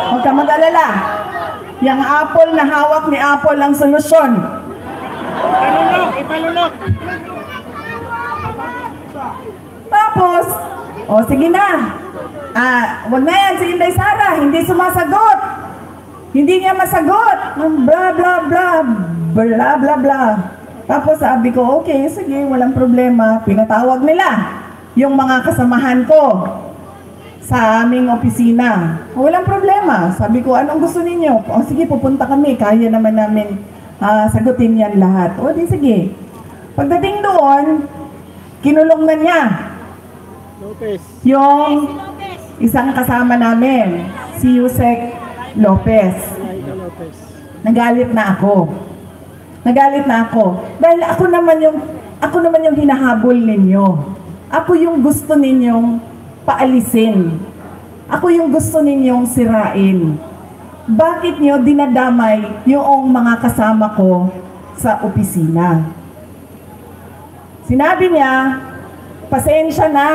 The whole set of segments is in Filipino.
Huwag ka mag-alala. Yang Apple na hawak ni Apple ang solusyon. Ipalunok! Tapos, sige na. Wag na yan si Inday Sara, hindi sumasagot. Hindi niya masagot. Bla bla bla, bla bla bla. Tapos sabi ko, okay, sige, walang problema. Pinatawag nila yung mga kasamahan ko sa aming opisina. Walang problema. Sabi ko, anong gusto ninyo? Sige, pupunta kami. Kaya naman namin sagutin yan lahat. Di sige. Pagdating doon, kinulong na niya yung isang kasama namin, si Yusek Lopez. Nagalit na ako. Dahil ako naman yung hinahabol ninyo. Ako yung gusto ninyong paalisin. Ako yung gusto ninyong sirain. Bakit nyo dinadamay yung mga kasama ko sa opisina? Sinabi niya, pasensya na.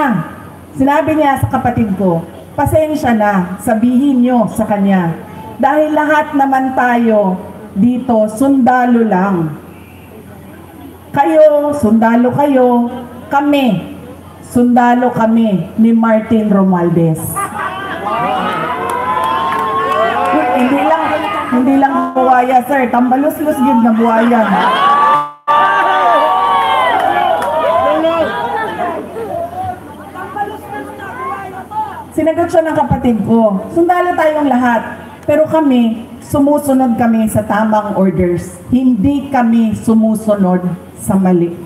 Sinabi niya sa kapatid ko, pasensya na, sabihin nyo sa kanya. Dahil lahat naman tayo dito, sundalo lang. Kayo, sundalo kayo. Kami, sundalo kami ni Martin Romualdez. Hindi lang buwaya, sir. Tambalus-lus yun na buwaya. Sinagot siya ng kapatid ko, sundalo tayong lahat, pero kami, sumusunod kami sa tamang orders. Hindi kami sumusunod sa mali.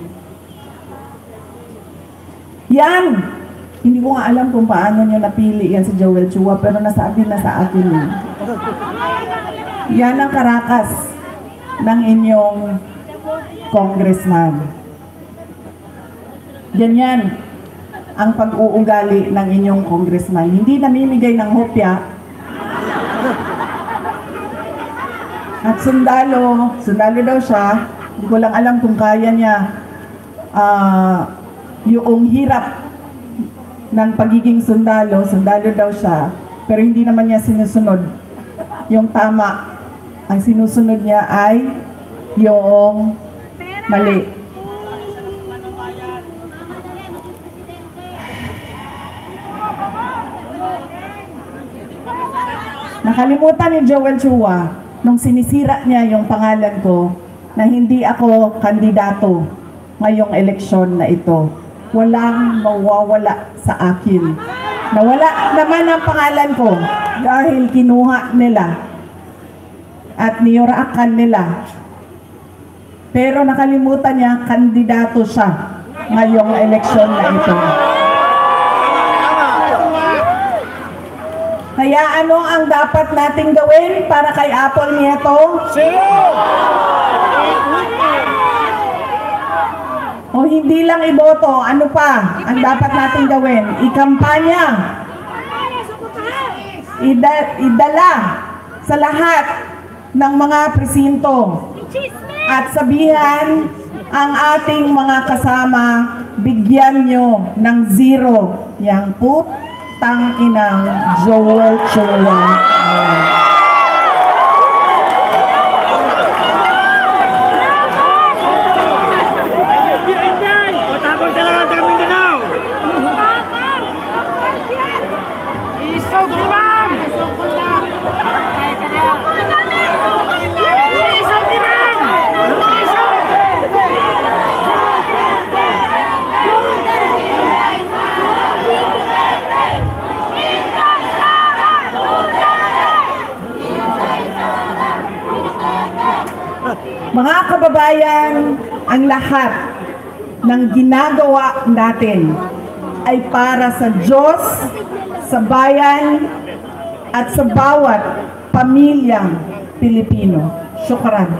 Yan! Hindi ko nga alam kung paano niyo napili yan si Joel Chua, pero nasabi na sa akin yun. Yan ang karakas ng inyong congressman. Ganyan ang pag-uugali ng inyong congressman. Hindi namimigay ng hopya. At sundalo daw siya. Hindi ko lang alam kung kaya niya yung hirap ng pagiging sundalo daw siya. Pero hindi naman niya sinusunod yung tama. Ang sinusunod niya ay yung mali. Nakalimutan ni Joel Chua nung sinisira niya yung pangalan ko na hindi ako kandidato ngayong eleksyon na ito. Walang mawawala sa akin. Nawala naman ang pangalan ko dahil kinuha nila at niyuraakan nila. Pero nakalimutan niya, kandidato siya ngayong eleksyon na ito. Kaya ano ang dapat nating gawin para kay Apple Nieto? O hindi lang iboto, ano pa ang dapat nating gawin? Ikampanya. Idala sa lahat ng mga presinto. At sabihan ang ating mga kasama, bigyan nyo ng 0 yang putang-inang Joel Chua. Mga kababayan, ang lahat ng ginagawa natin ay para sa Diyos, sa bayan, at sa bawat pamilyang Pilipino. Syukran.